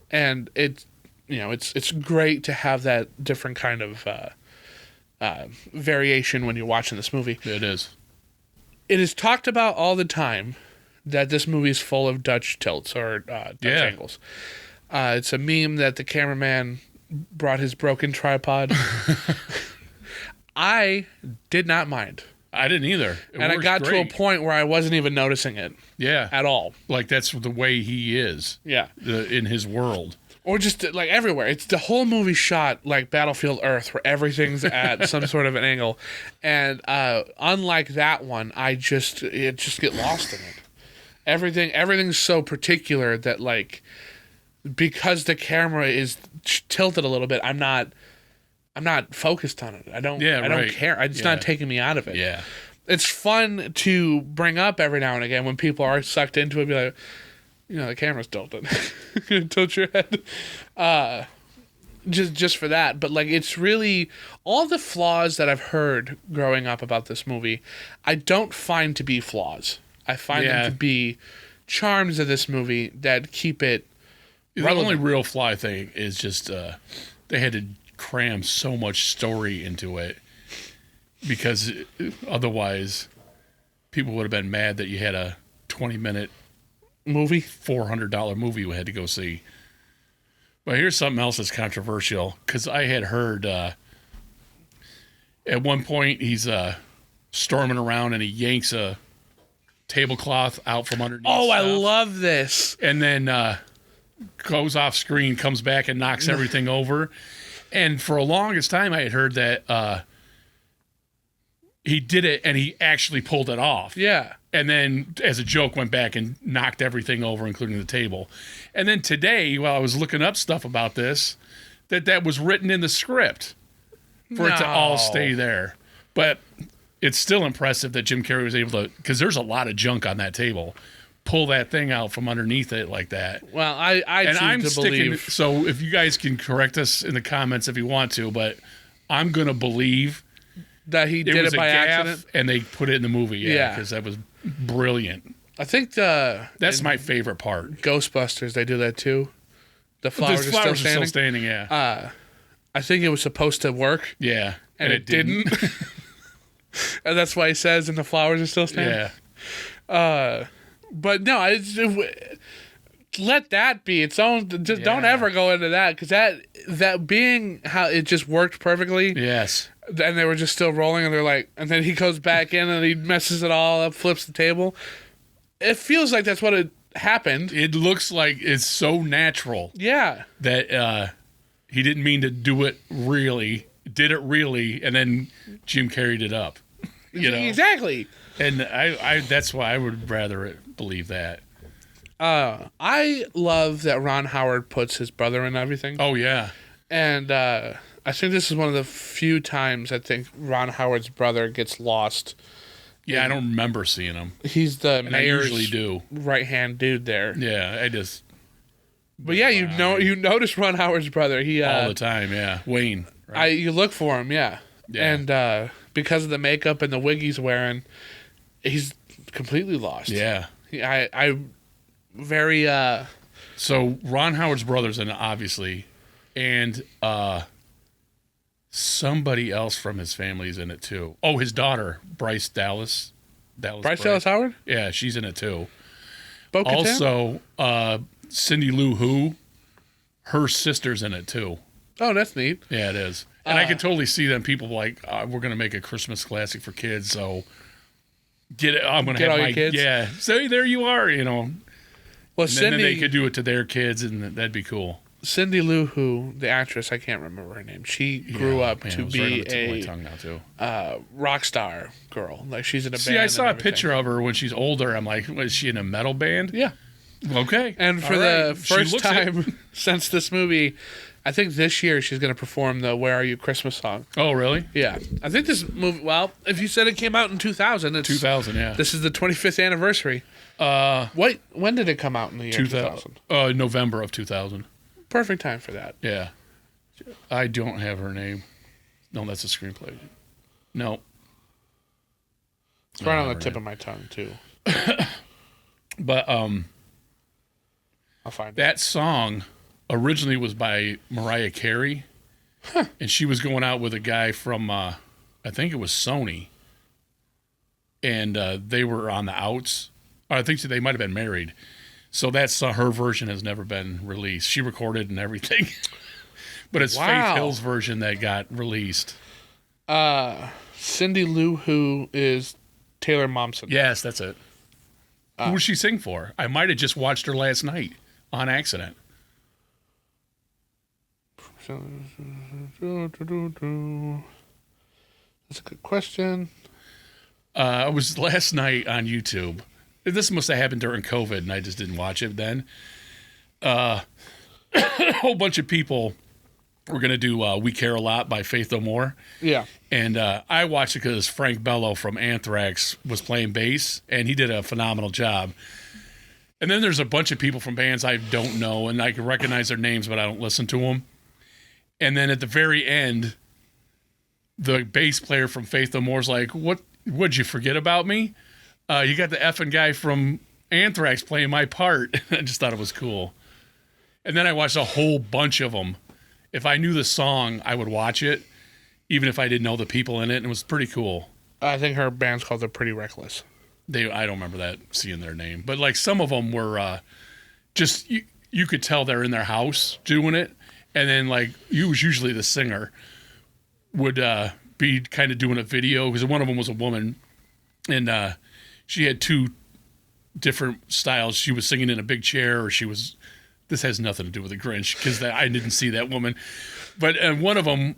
And it's great to have that different kind of variation when you're watching this movie. It is. It is talked about all the time that this movie is full of Dutch tilts or Dutch angles. It's a meme that the cameraman brought his broken tripod. I did not mind. I didn't either. And I got to a point where I wasn't even noticing it. Yeah. At all. Like that's the way he is. Yeah. In his world. Or just like everywhere. It's the whole movie shot like Battlefield Earth, where everything's at some sort of an angle. And unlike that one, I just get lost in it. Everything's so particular that like because the camera is tilted a little bit, I'm not focused on it. I don't care. It's not taking me out of it. Yeah. It's fun to bring up every now and again when people are sucked into it. Be like, the camera's tilted. Tilt your head. Just for that. But like, it's really all the flaws that I've heard growing up about this movie, I don't find to be flaws. I find them to be charms of this movie that keep it relevant. The only real fly thing is just they had to cram so much story into it because otherwise people would have been mad that you had a 20-minute movie, $400 movie we had to go see. But here's something else that's controversial because I had heard at one point he's storming around and he yanks a tablecloth out from underneath. Oh, stuff. I love this. And then goes off screen, comes back and knocks everything over. And for a longest time, I had heard that he did it and he actually pulled it off. Yeah. And then, as a joke, went back and knocked everything over, including the table. And then today, while I was looking up stuff about this, that was written in the script for it to all stay there. But it's still impressive that Jim Carrey was able to, because there's a lot of junk on that table, pull that thing out from underneath it like that. Well, I'm choose to believe. So if you guys can correct us in the comments if you want to, but I'm going to believe that he did it by accident. And they put it in the movie, because that was brilliant. I think that's my favorite part. Ghostbusters, they do that too. The flowers are still standing. Yeah. I think it was supposed to work. Yeah. And it didn't. And that's why he says, and the flowers are still standing. Yeah. But no, let that be its own. Just don't ever go into that, because that being how it just worked perfectly. Yes. And they were just still rolling, and they're like, and then he goes back in and he messes it all up, flips the table. It feels like that's what it happened. It looks like it's so natural. Yeah. That he didn't mean to do it really, did it really, and then Jim carried it up. Exactly. And I that's why I would rather believe that. I love that Ron Howard puts his brother in everything. Oh, yeah. And I think this is one of the few times I think Ron Howard's brother gets lost. Yeah, I don't remember seeing him. He's the mayor's usually right-hand dude there. Yeah, I just... But yeah, you notice Ron Howard's brother. He all the time, yeah. Wayne. Right? You look for him, yeah. And because of the makeup and the wig he's wearing, he's completely lost. Yeah. I very... So Ron Howard's brother's in it, obviously, and somebody else from his family's in it too. Oh, his daughter, Bryce Dallas Howard? Yeah, she's in it too. Bo-Katan? Also, Cindy Lou Who, her sister's in it too. Oh, that's neat. Yeah, it is. And I can totally see them. People like, we're going to make a Christmas classic for kids, so I'm going to have my kids. Yeah, so there you are, Well, and then they could do it to their kids, and that'd be cool. Cindy Lou Who, the actress, I can't remember her name. She grew up to be a rock star girl. Like, she's in a band. See, I saw a picture of her when she's older. I'm like, is she in a metal band? Yeah. Okay. And for the first time since this movie, I think this year she's going to perform the "Where Are You" Christmas song. Oh, really? Yeah. I think this movie, well, if you said it came out in 2000, it's... 2000, yeah. This is the 25th anniversary. When did it come out in the year 2000? November of 2000. Perfect time for that. Yeah. I don't have her name. No, that's a screenplay. No. It's right on the tip of my tongue, too. But I'll find that song originally was by Mariah Carey. Huh. And she was going out with a guy from, I think it was Sony. And they were on the outs. I think they might have been married. So that's her version has never been released. She recorded and everything. But it's Faith Hill's version that got released. Cindy Lou Who is Taylor Momsen. Yes, that's it. Who would she sing for? I might have just watched her last night on accident. That's a good question. I was last night on YouTube. This must have happened during COVID, and I just didn't watch it then. A whole bunch of people were going to do We Care a Lot by Faith No More. Yeah. And I watched it because Frank Bello from Anthrax was playing bass, and he did a phenomenal job. And then there's a bunch of people from bands I don't know, and I can recognize their names, but I don't listen to them. And then at the very end, the bass player from Faith No More's like, what'd you forget about me? You got the effing guy from Anthrax playing my part. I just thought it was cool. And then I watched a whole bunch of them. If I knew the song, I would watch it, even if I didn't know the people in it, and it was pretty cool. I think her band's called The Pretty Reckless. I don't remember that, seeing their name. But like some of them were just, you could tell they're in their house doing it. And then like, you was usually the singer would be kind of doing a video, because one of them was a woman, and she had two different styles. She was singing in a big chair, or this has nothing to do with the Grinch, because I didn't see that woman. But one of them,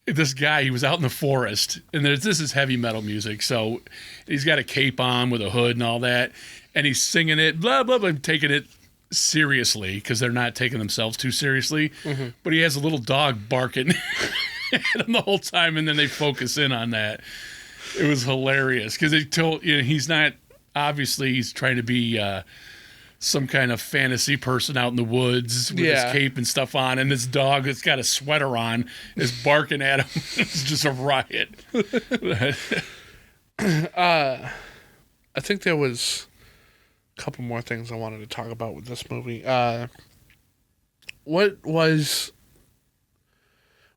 this guy, he was out in the forest, and this is heavy metal music, so he's got a cape on with a hood and all that, and he's singing it, blah, blah, blah, taking it seriously, because they're not taking themselves too seriously. Mm-hmm. But he has a little dog barking at him the whole time, and then they focus in on that. It was hilarious, because he's not, obviously he's trying to be some kind of fantasy person out in the woods with his cape and stuff on, and this dog that's got a sweater on is barking at him. It's just a riot. I think there was a couple more things I wanted to talk about with this movie. What was,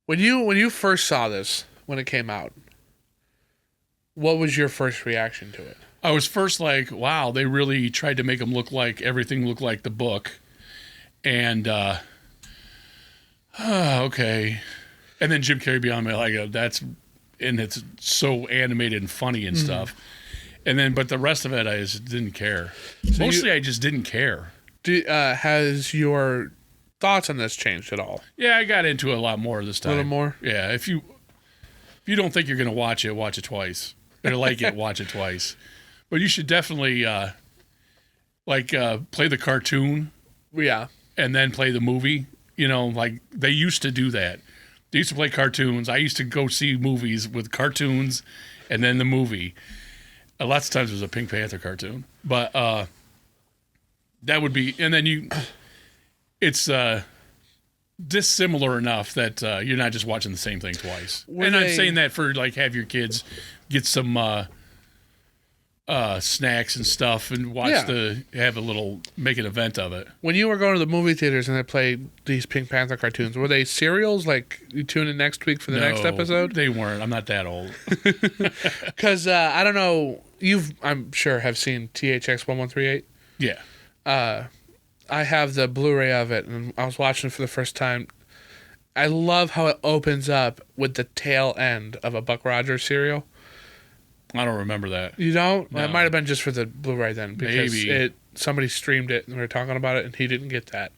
when you first saw this, when it came out, what was your first reaction to it? I was first like, wow, they really tried to make him look like everything looked like the book. And, okay. And then Jim Carrey beyond me, like, and it's so animated and funny and stuff. And then, but the rest of it, I just didn't care. So mostly I just didn't care. Has your thoughts on this changed at all? Yeah, I got into it a lot more this time. A little more? Yeah, if you don't think you're going to watch it twice. Or like it, watch it twice. But you should definitely play the cartoon. Yeah. And then play the movie. You know, like they used to do that. They used to play cartoons. I used to go see movies with cartoons and then the movie. Lots of times it was a Pink Panther cartoon. But that would be, and then it's dissimilar enough that you're not just watching the same thing twice. I'm saying that for like have your kids get some snacks and stuff and make an event of it. When you were going to the movie theaters and they played these Pink Panther cartoons, were they serials? Like you tune in next week for the next episode? They weren't. I'm not that old. Because I don't know, I'm sure have seen THX 1138. Yeah. I have the Blu-ray of it, and I was watching it for the first time. I love how it opens up with the tail end of a Buck Rogers cereal. I don't remember that. You don't? No. Well, it might have been just for the Blu-ray then, because somebody streamed it and we were talking about it, and he didn't get that.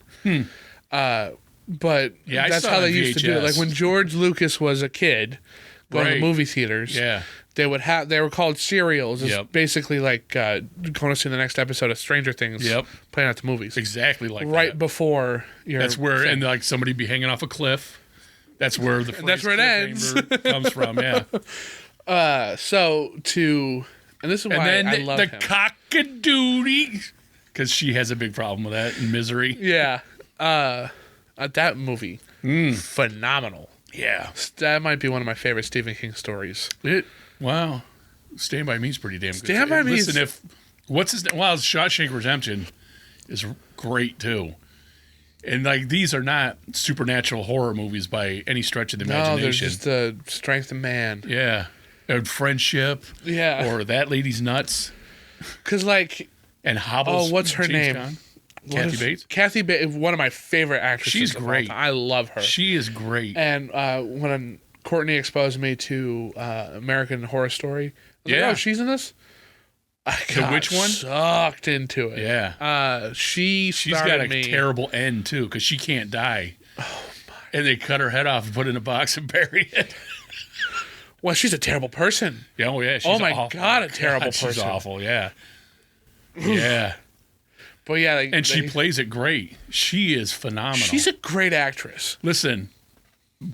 But yeah, that's how they used to do it. Like when George Lucas was a kid going to movie theaters, they were called serials. It's basically like going to see the next episode of Stranger Things playing at the movies. Exactly like that. Right before your That's where, and like somebody be hanging off a cliff. That's where the that's where it ends. Comes from, yeah. And this is why I love him. And then the cock-a-doodle, because she has a big problem with that in Misery. Yeah. That movie, phenomenal. Yeah. That might be one of my favorite Stephen King stories. Wow. Stand By Me is pretty damn good. Stand By Me is... Listen, what's his name? Well, Shawshank Redemption is great, too. And, like, these are not supernatural horror movies by any stretch of the imagination. No, they're just the strength of man. Yeah. And friendship. Yeah. Or That Lady's Nuts. Because, like... And Hobble's... Oh, what's her name? Kathy Bates? Kathy Bates, one of my favorite actresses. She's great. I love her. She is great. And when Courtney exposed me to American Horror Story, I was like, oh, she's in this? I got which one? Sucked into it. Yeah. She's got a terrible end, too, because she can't die. Oh, my And they cut her head off and put it in a box and bury it. Well, she's a terrible person. Yeah, oh, yeah. She's Oh, my awful. God, a terrible person. She's awful, yeah. Yeah. But yeah. And she plays it great. She is phenomenal. She's a great actress. Listen,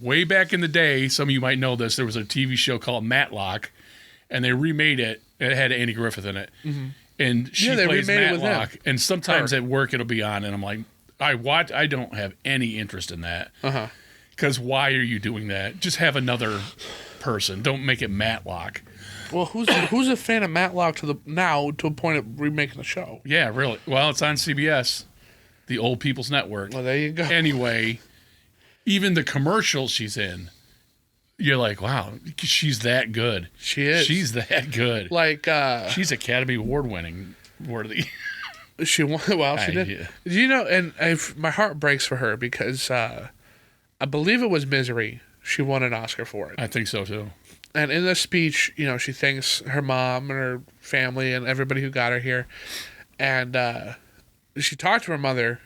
way back in the day, some of you might know this, there was a TV show called Matlock, and they remade it. It had Andy Griffith in it. Mm-hmm. And she plays Matlock. And sometimes at work it'll be on, and I'm like, I don't have any interest in that. Uh-huh. Because why are you doing that? Just have another person. Don't make it Matlock. Well, who's a fan of Matlock to a point of remaking the show? Yeah, really. Well, it's on CBS, the Old People's Network. Well, there you go. Anyway, even the commercials she's in, you're like, wow, she's that good. She is. She's that good. Like, she's Academy Award winning worthy. She won. Well, she did. Yeah. You know, and my heart breaks for her because I believe it was Misery. She won an Oscar for it. I think so too. And in the speech, you know, she thanks her mom and her family and everybody who got her here. And she talked to her mother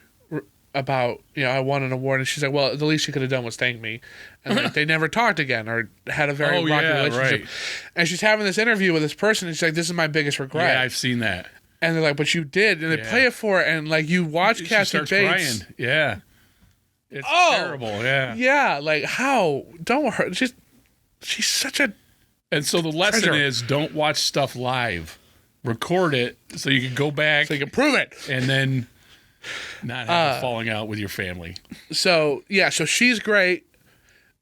about, you know, I won an award. And she's like, well, the least she could have done was thank me. And like, they never talked again or had a very rocky relationship. Right. And she's having this interview with this person. And she's like, this is my biggest regret. Yeah, I've seen that. And they're like, but you did. And they play it for her. And like, you watch Kathy Bates. Crying. Yeah. It's terrible. Yeah. Yeah. Like, how? Don't hurt. She's such a. And so the lesson treasure. is don't watch stuff live. Record it so you can go back. So you can prove it. And then not have a falling out with your family. So, yeah. So she's great.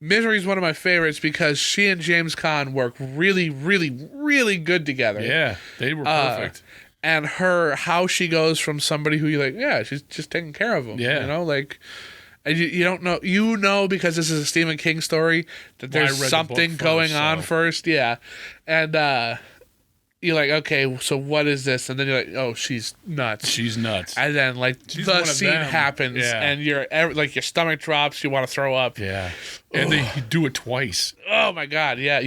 Misery is one of my favorites because she and James Caan work really, really, really good together. Yeah. They were perfect. And how she goes from somebody who you're like, yeah, she's just taking care of him. Yeah. You know, like. And you don't know, you know, because this is a Stephen King story, that there's something going on first. Yeah. And you're like, okay, so what is this? And then you're like, oh, she's nuts. She's nuts. And then, like, the scene happens, and your stomach drops, you want to throw up. Yeah. And they do it twice. Oh, my God. Yeah.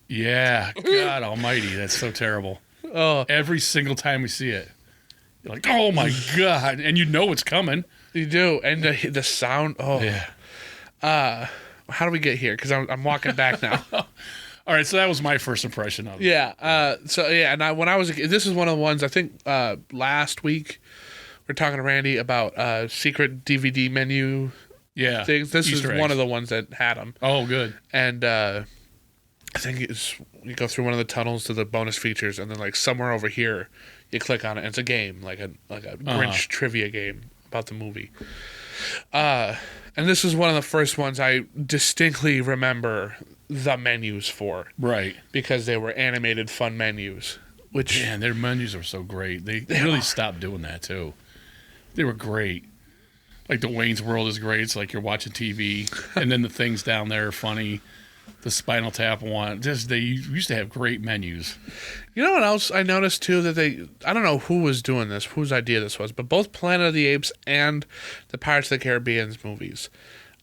Yeah. God almighty. That's so terrible. Oh. Every single time we see it, you're like, oh, my God. And you know it's coming. You do, and the sound. Oh, yeah. How do we get here? Because I'm walking back now. All right, so that was my first impression of it. Yeah. So yeah, and when I was a kid, this is one of the ones I think last week we were talking to Randy about secret DVD menu. Yeah. Things. This Easter is eggs. one of the ones that had them. Oh, good. And I think you go through one of the tunnels to the bonus features, and then like somewhere over here, you click on it, and it's a game, like a Grinch trivia game about the movie. And this is one of the first ones I distinctly remember the menus for. Right. Because they were animated fun menus. Which man, their menus are so great. They really stopped doing that too. They were great. Like the Wayne's World is great. It's like you're watching TV, and then the things down there are funny. The Spinal Tap one. They used to have great menus. You know what else I noticed too? That I don't know who was doing this, whose idea this was, but both Planet of the Apes and the Pirates of the Caribbean movies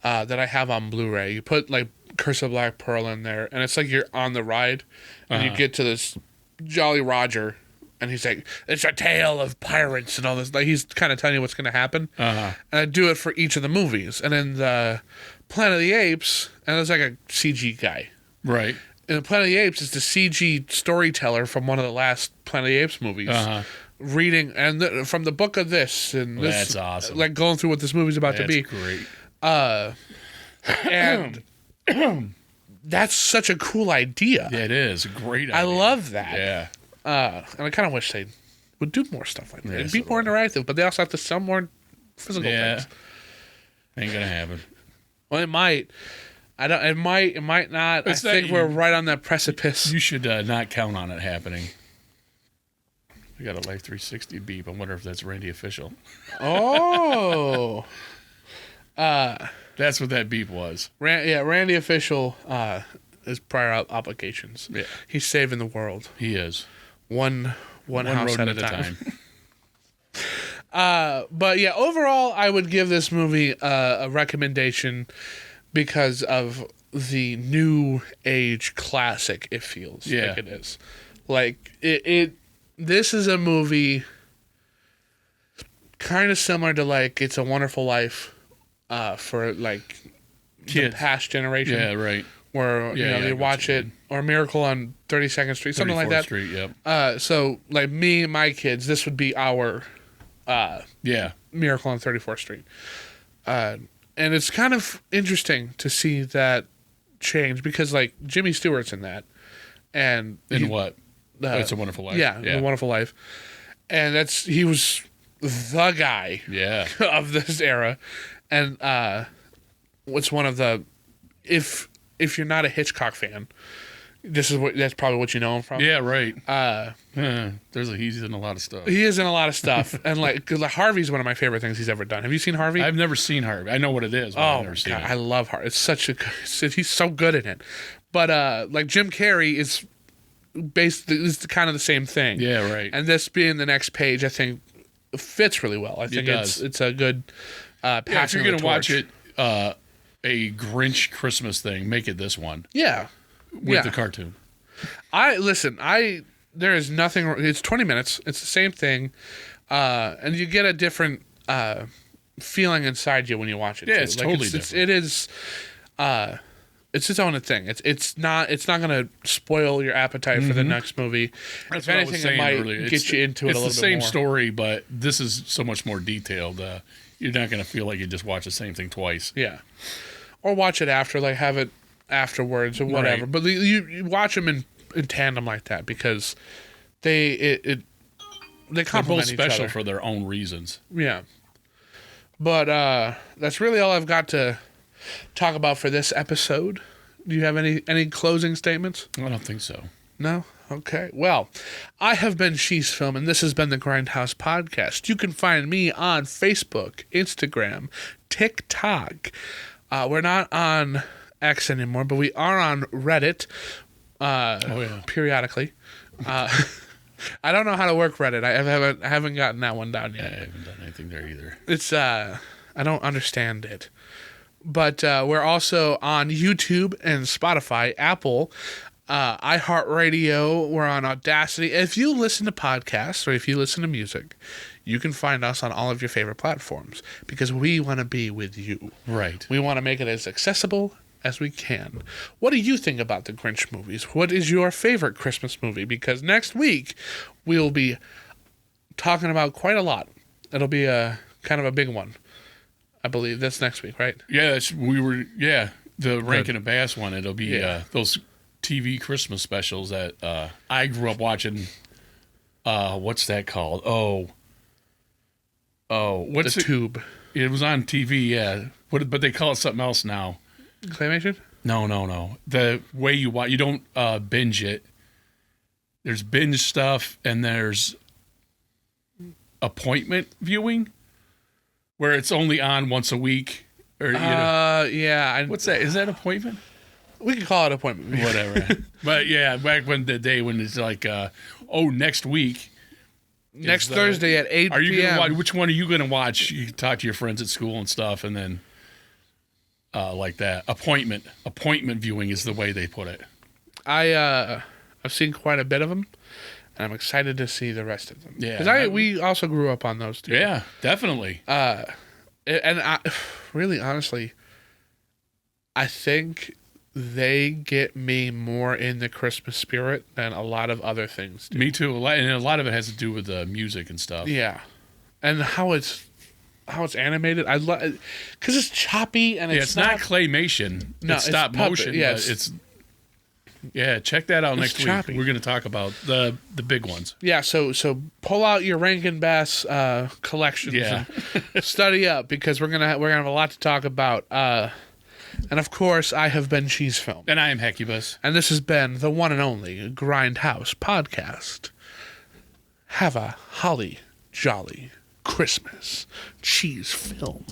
that I have on Blu-ray, you put like Curse of Black Pearl in there, and it's like you're on the ride, and you get to this Jolly Roger, and he's like, it's a tale of pirates and all this. Like he's kind of telling you what's going to happen. And I do it for each of the movies. And then the Planet of the Apes, and it's like a CG guy. Right. And the Planet of the Apes is the CG storyteller from one of the last Planet of the Apes movies. Reading, and from the book of this. And this, that's awesome. Like going through what this movie's about to be. That's great. And that's such a cool idea. Yeah, it is. A great idea. I love that. Yeah. And I kind of wish they would do more stuff like that. It'd be more interactive, but they also have to sell more physical things. Ain't gonna happen. Well, it might. I don't. It might. It might not. I think we're right on that precipice. You should not count on it happening. We got a Life 360 beep. I wonder if that's Randy Official. Oh. That's what that beep was. Randy Official is prior obligations. Yeah. He's saving the world. He is. One house at a time. But yeah, overall, I would give this movie a recommendation because of the new age classic it feels like it is. Like this is a movie kind of similar to like It's a Wonderful Life for like the past generation. Yeah, right. Where they watch it, or Miracle on 32nd Street, something like that. Street, yep. So like me and my kids, this would be our Miracle on 34th Street. And it's kind of interesting to see that change because like Jimmy Stewart's in that, and what? It's a Wonderful Life. Yeah, A Wonderful Life, and he was the guy. Yeah. Of this era, and what's one of the if you're not a Hitchcock fan, that's probably what you know him from. Yeah, right. He's in a lot of stuff. He is in a lot of stuff, and cause Harvey's one of my favorite things he's ever done. Have you seen Harvey? I've never seen Harvey. I know what it is, but I've never seen it. I love Harvey. It's he's so good in it. But like Jim Carrey is basically kind of the same thing. Yeah, right. And this being the next page, I think fits really well. I think it's a good passing. If you're gonna watch it. A Grinch Christmas thing, make it this one. Yeah. With the cartoon. There is nothing, it's 20 minutes. It's the same thing. And you get a different feeling inside you when you watch it. Yeah, too. it's totally different. It's its own thing. It's not going to spoil your appetite for the next movie. That's if anything, it might get you into it a little bit more. It's the same story, but this is so much more detailed. You're not going to feel like you just watch the same thing twice. Yeah. Or watch it after, like have it afterwards or whatever. Right. But you watch them in tandem like that because they complement each other. They're both special for their own reasons. Yeah. But that's really all I've got to talk about for this episode. Do you have any closing statements? I don't think so. No? Okay. Well, I have been She's Film, and this has been the Grindhouse Podcast. You can find me on Facebook, Instagram, TikTok. We're not on X anymore, but we are on Reddit periodically. I don't know how to work Reddit. I haven't gotten that one down yet. I haven't done anything there either. It's I don't understand it. But we're also on YouTube and Spotify, Apple, iHeartRadio. We're on Audacity. If you listen to podcasts or if you listen to music, you can find us on all of your favorite platforms because we want to be with you. Right. We want to make it as accessible as we can. What do you think about the Grinch movies? What is your favorite Christmas movie? Because next week we'll be talking about quite a lot. It'll be a kind of a big one. I believe that's next week, right? Yeah, the Rankin and Bass one. It'll be those TV Christmas specials that I grew up watching. What's that called? What's the Tube? It was on TV, yeah. But they call it something else now. Claymation? No. The way you watch, you don't binge it. There's binge stuff, and there's appointment viewing, where it's only on once a week. Or yeah. What's that? Is that appointment? We can call it appointment viewing. Whatever. But yeah, back when the day when it's like, next week. Next Thursday at 8 p.m. Are you p.m. gonna watch? Which one are you going to watch? You talk to your friends at school and stuff, and then like that. Appointment viewing is the way they put it. I've seen quite a bit of them, and I'm excited to see the rest of them. Yeah, because we also grew up on those too. Yeah, definitely. And I really, honestly, I think they get me more in the Christmas spirit than a lot of other things do. Me too. And a lot of it has to do with the music and stuff. Yeah, and how it's animated. I love because it's choppy and it's not claymation. No, it's stop motion. Yeah, but it's check that out next week. We're going to talk about the big ones. Yeah, so pull out your Rankin Bass collections and study up because we're gonna have a lot to talk about. And of course, I have been Cheese Film. And I am Hecubus. And this has been the one and only Grindhouse Podcast. Have a holly jolly Christmas. Cheese Film.